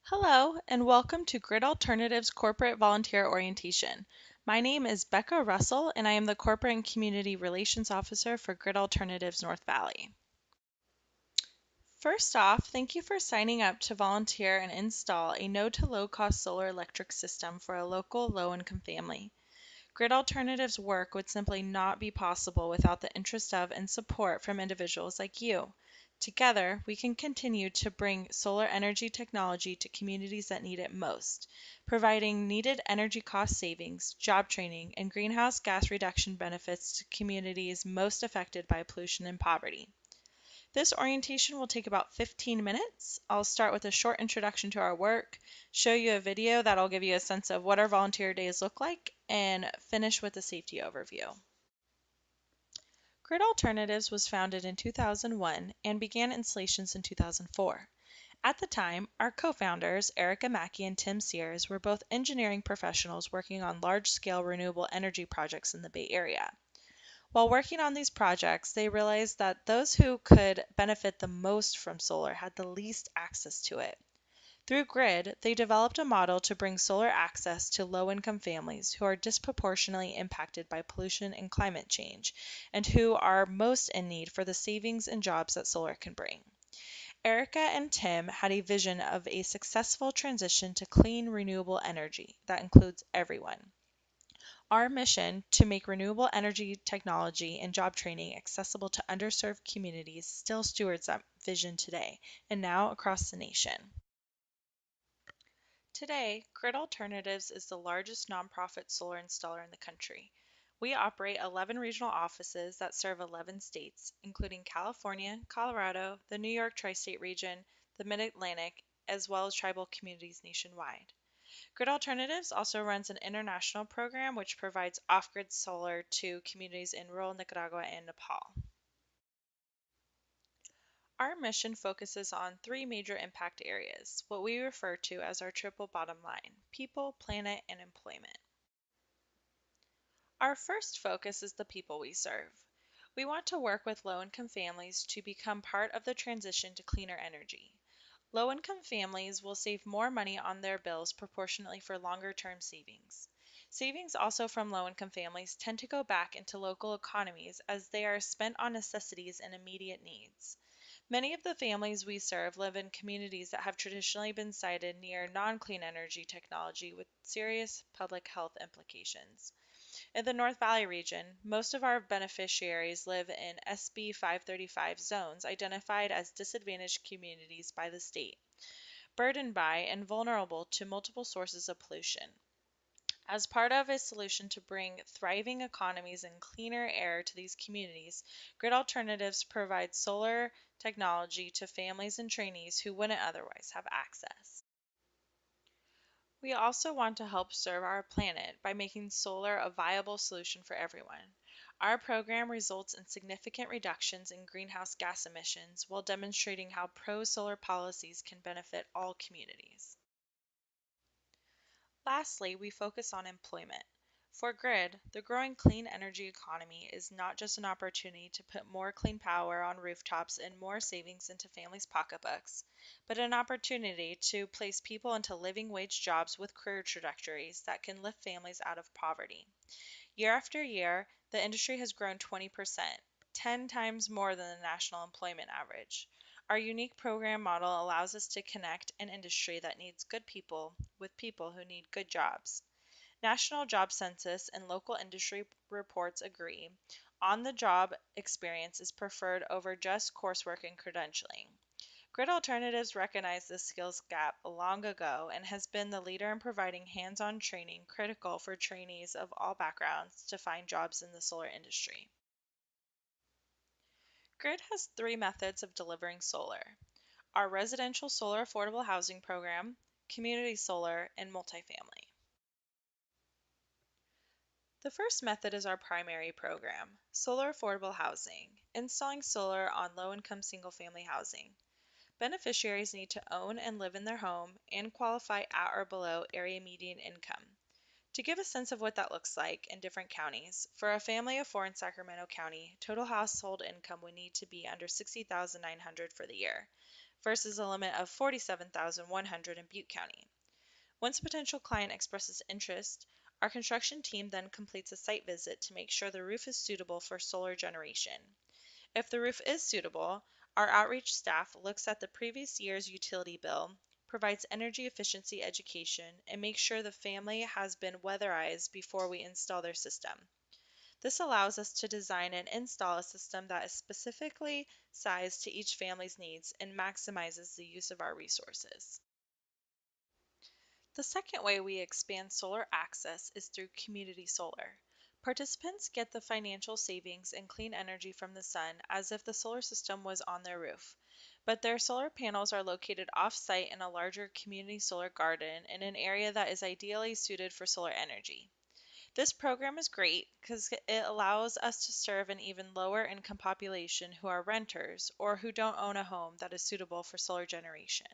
Hello, and welcome to Grid Alternatives Corporate Volunteer Orientation. My name is Becca Russell, and I am the Corporate and Community Relations Officer for Grid Alternatives North Valley. First off, thank you for signing up to volunteer and install a no to low cost solar electric system for a local low income family. Grid Alternatives work would simply not be possible without the interest of and support from individuals like you. Together, we can continue to bring solar energy technology to communities that need it most, providing needed energy cost savings, job training, and greenhouse gas reduction benefits to communities most affected by pollution and poverty. This orientation will take about 15 minutes. I'll start with a short introduction to our work, show you a video that'll give you a sense of what our volunteer days look like, and finish with a safety overview. Grid Alternatives was founded in 2001 and began installations in 2004. At the time, our co-founders, Erica Mackey and Tim Sears, were both engineering professionals working on large-scale renewable energy projects in the Bay Area. While working on these projects, they realized that those who could benefit the most from solar had the least access to it. Through GRID, they developed a model to bring solar access to low-income families who are disproportionately impacted by pollution and climate change, and who are most in need for the savings and jobs that solar can bring. Erica and Tim had a vision of a successful transition to clean, renewable energy that includes everyone. Our mission to make renewable energy technology and job training accessible to underserved communities still stewards that vision today and now across the nation. Today, Grid Alternatives is the largest nonprofit solar installer in the country. We operate 11 regional offices that serve 11 states, including California, Colorado, the New York tri-state region, the Mid-Atlantic, as well as tribal communities nationwide. Grid Alternatives also runs an international program which provides off-grid solar to communities in rural Nicaragua and Nepal. Our mission focuses on three major impact areas, what we refer to as our triple bottom line: people, planet, and employment. Our first focus is the people we serve. We want to work with low-income families to become part of the transition to cleaner energy. Low-income families will save more money on their bills proportionately for longer-term savings. Savings also from low-income families tend to go back into local economies as they are spent on necessities and immediate needs. Many of the families we serve live in communities that have traditionally been sited near non-clean energy technology with serious public health implications. In the North Valley region, most of our beneficiaries live in SB 535 zones identified as disadvantaged communities by the state, burdened by and vulnerable to multiple sources of pollution. As part of a solution to bring thriving economies and cleaner air to these communities, Grid Alternatives provides solar technology to families and trainees who wouldn't otherwise have access. We also want to help serve our planet by making solar a viable solution for everyone. Our program results in significant reductions in greenhouse gas emissions while demonstrating how pro-solar policies can benefit all communities. Lastly, we focus on employment. For GRID, the growing clean energy economy is not just an opportunity to put more clean power on rooftops and more savings into families' pocketbooks, but an opportunity to place people into living wage jobs with career trajectories that can lift families out of poverty. Year after year, the industry has grown 20%, 10 times more than the national employment average. Our unique program model allows us to connect an industry that needs good people with people who need good jobs. National job census and local industry reports agree on-the-job experience is preferred over just coursework and credentialing. Grid Alternatives recognized this skills gap long ago and has been the leader in providing hands-on training critical for trainees of all backgrounds to find jobs in the solar industry. Grid has three methods of delivering solar: our residential solar affordable housing program, community solar, and multifamily. The first method is our primary program, solar affordable housing, installing solar on low-income single-family housing. Beneficiaries need to own and live in their home and qualify at or below area median income. To give a sense of what that looks like in different counties, for a family of four in Sacramento County, total household income would need to be under $60,900 for the year. versus a limit of 47,100 in Butte County. Once a potential client expresses interest, our construction team then completes a site visit to make sure the roof is suitable for solar generation. If the roof is suitable, our outreach staff looks at the previous year's utility bill, provides energy efficiency education, and makes sure the family has been weatherized before we install their system. This allows us to design and install a system that is specifically sized to each family's needs and maximizes the use of our resources. The second way we expand solar access is through community solar. Participants get the financial savings and clean energy from the sun as if the solar system was on their roof, but their solar panels are located off-site in a larger community solar garden in an area that is ideally suited for solar energy. This program is great because it allows us to serve an even lower income population who are renters or who don't own a home that is suitable for solar generation.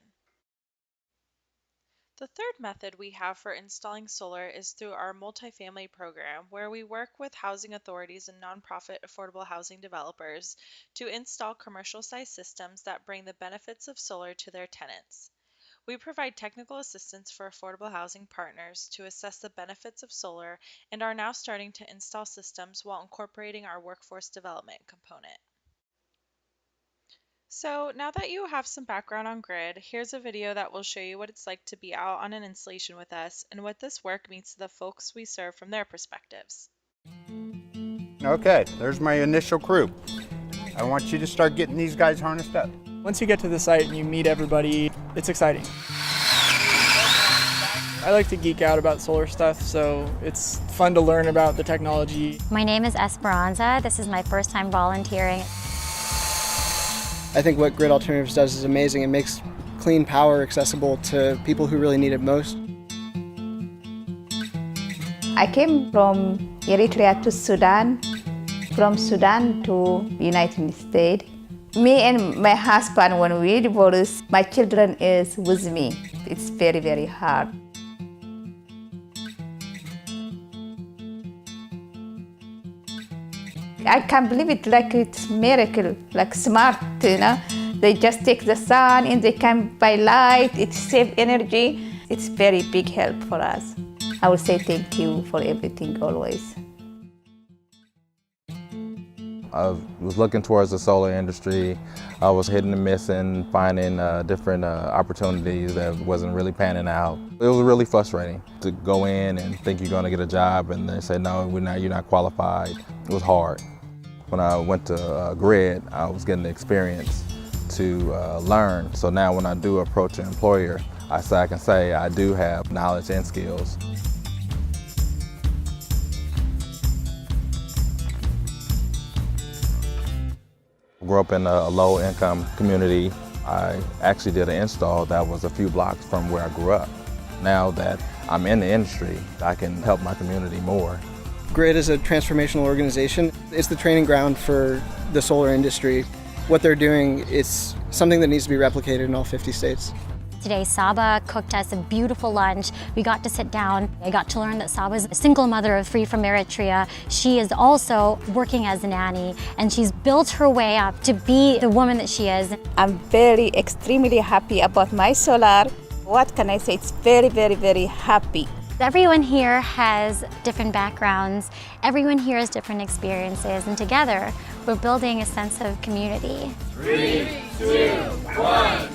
The third method we have for installing solar is through our multifamily program, where we work with housing authorities and nonprofit affordable housing developers to install commercial-sized systems that bring the benefits of solar to their tenants. We provide technical assistance for affordable housing partners to assess the benefits of solar and are now starting to install systems while incorporating our workforce development component. So now that you have some background on Grid, here's a video that will show you what it's like to be out on an installation with us and what this work means to the folks we serve from their perspectives. Okay, there's my initial crew. I want you to start getting these guys harnessed up. Once you get to the site and you meet everybody, it's exciting. I like to geek out about solar stuff, so it's fun to learn about the technology. My name is Esperanza. This is my first time volunteering. I think what Grid Alternatives does is amazing. It makes clean power accessible to people who really need it most. I came from Eritrea to Sudan, from Sudan to United States. Me and my husband, when we divorced, my children is with me. It's very, very hard. I can't believe it, like it's miracle, like smart, you know. They just take the sun and they can buy light, it saves energy. It's very big help for us. I would say thank you for everything always. I was looking towards the solar industry. I was hitting and missing, finding different opportunities that wasn't really panning out. It was really frustrating to go in and think you're going to get a job and they say, no, you're not qualified. It was hard. When I went to Grid, I was getting the experience to learn. So now when I do approach an employer, I can say I do have knowledge and skills. I grew up in a low-income community. I actually did an install that was a few blocks from where I grew up. Now that I'm in the industry, I can help my community more. Grid is a transformational organization. It's the training ground for the solar industry. What they're doing is something that needs to be replicated in all 50 states. Today, Saba cooked us a beautiful lunch. We got to sit down. I got to learn that Saba is a single mother of 3 from Eritrea. She is also working as a nanny, and she's built her way up to be the woman that she is. I'm extremely happy about my solar. What can I say? It's very, very, very happy. Everyone here has different backgrounds. Everyone here has different experiences, and together, we're building a sense of community. 3, 2, 1.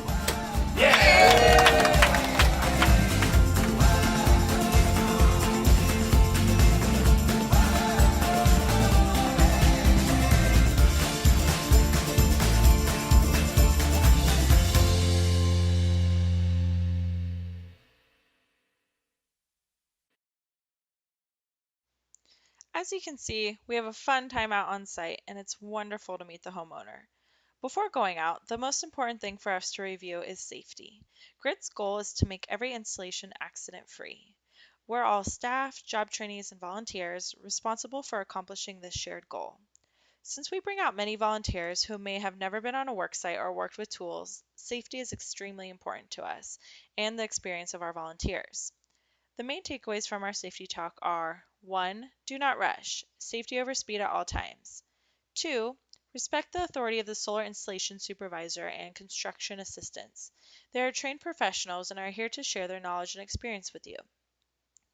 As you can see, we have a fun time out on site and it's wonderful to meet the homeowner. Before going out, the most important thing for us to review is safety. Grid's goal is to make every installation accident-free. We're all staff, job trainees, and volunteers responsible for accomplishing this shared goal. Since we bring out many volunteers who may have never been on a work site or worked with tools, safety is extremely important to us and the experience of our volunteers. The main takeaways from our safety talk are: 1. Do not rush. Safety over speed at all times. 2. Respect the authority of the solar installation supervisor and construction assistants. They are trained professionals and are here to share their knowledge and experience with you.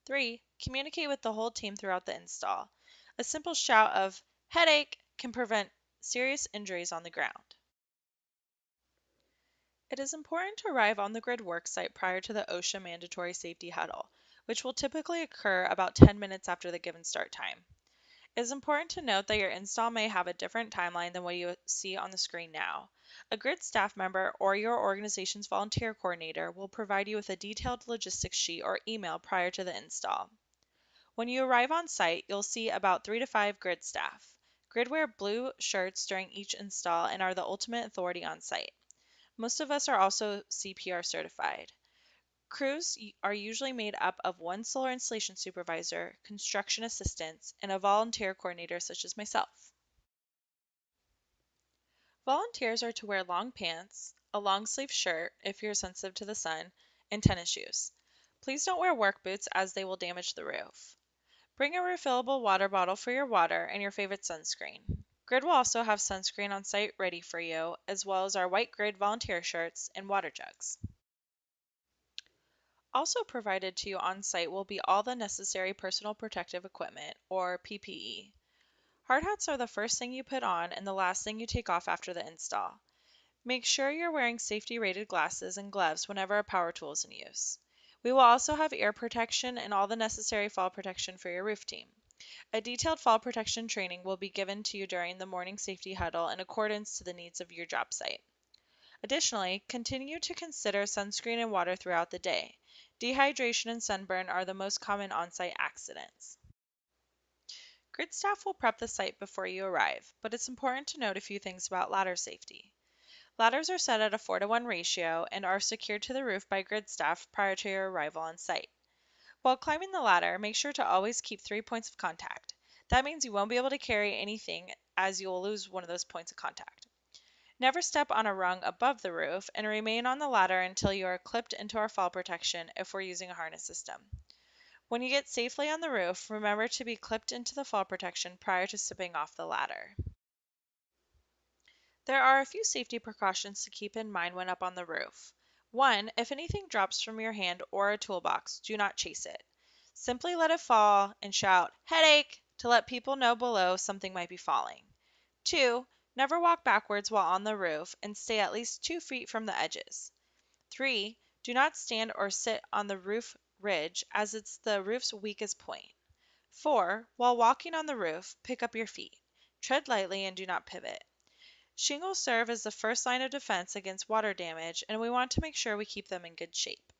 3. Communicate with the whole team throughout the install. A simple shout of "headache" can prevent serious injuries on the ground. It is important to arrive on the grid worksite prior to the OSHA mandatory safety huddle, which will typically occur about 10 minutes after the given start time. It is important to note that your install may have a different timeline than what you see on the screen now. A grid staff member or your organization's volunteer coordinator will provide you with a detailed logistics sheet or email prior to the install. When you arrive on site, you'll see about 3 to 5 grid staff. Grid wear blue shirts during each install and are the ultimate authority on site. Most of us are also CPR certified. Crews are usually made up of one solar installation supervisor, construction assistants, and a volunteer coordinator such as myself. Volunteers are to wear long pants, a long sleeve shirt if you're sensitive to the sun, and tennis shoes. Please don't wear work boots as they will damage the roof. Bring a refillable water bottle for your water and your favorite sunscreen. Grid will also have sunscreen on site ready for you, as well as our white Grid volunteer shirts and water jugs. Also provided to you on site will be all the necessary personal protective equipment, or PPE. Hard hats are the first thing you put on and the last thing you take off after the install. Make sure you're wearing safety-rated glasses and gloves whenever a power tool is in use. We will also have ear protection and all the necessary fall protection for your roof team. A detailed fall protection training will be given to you during the morning safety huddle in accordance to the needs of your job site. Additionally, continue to consider sunscreen and water throughout the day. Dehydration and sunburn are the most common on-site accidents. Grid staff will prep the site before you arrive, but it's important to note a few things about ladder safety. Ladders are set at a 4-to-1 ratio and are secured to the roof by grid staff prior to your arrival on site. While climbing the ladder, make sure to always keep 3 points of contact. That means you won't be able to carry anything as you will lose one of those points of contact. Never step on a rung above the roof and remain on the ladder until you are clipped into our fall protection if we're using a harness system. When you get safely on the roof, remember to be clipped into the fall protection prior to stepping off the ladder. There are a few safety precautions to keep in mind when up on the roof. 1. If anything drops from your hand or a toolbox, do not chase it. Simply let it fall and shout, "Headache!" to let people know below something might be falling. 2. Never walk backwards while on the roof and stay at least 2 feet from the edges. 3. Do not stand or sit on the roof ridge as it's the roof's weakest point. 4. While walking on the roof, pick up your feet. Tread lightly and do not pivot. Shingles serve as the first line of defense against water damage, and we want to make sure we keep them in good shape.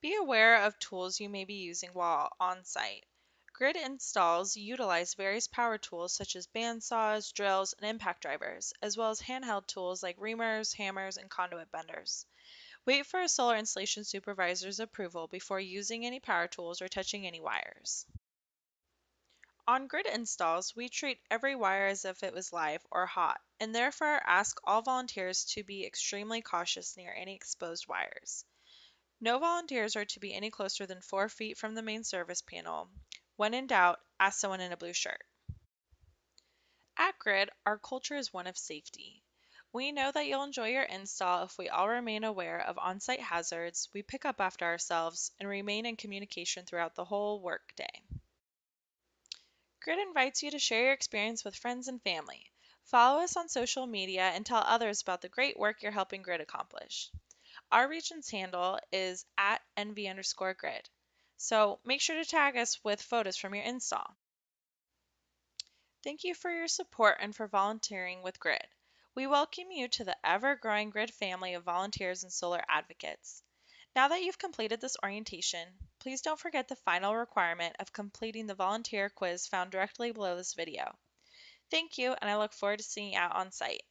Be aware of tools you may be using while on site. Grid installs utilize various power tools such as bandsaws, drills, and impact drivers, as well as handheld tools like reamers, hammers, and conduit benders. Wait for a solar installation supervisor's approval before using any power tools or touching any wires. On grid installs, we treat every wire as if it was live or hot, and therefore ask all volunteers to be extremely cautious near any exposed wires. No volunteers are to be any closer than 4 feet from the main service panel. When in doubt, ask someone in a blue shirt. At Grid, our culture is one of safety. We know that you'll enjoy your install if we all remain aware of on-site hazards, we pick up after ourselves, and remain in communication throughout the whole workday. Grid invites you to share your experience with friends and family. Follow us on social media and tell others about the great work you're helping Grid accomplish. Our region's handle is @NV_Grid, so make sure to tag us with photos from your install. Thank you for your support and for volunteering with Grid. We welcome you to the ever-growing Grid family of volunteers and solar advocates. Now that you've completed this orientation, please don't forget the final requirement of completing the volunteer quiz found directly below this video. Thank you, and I look forward to seeing you out on site.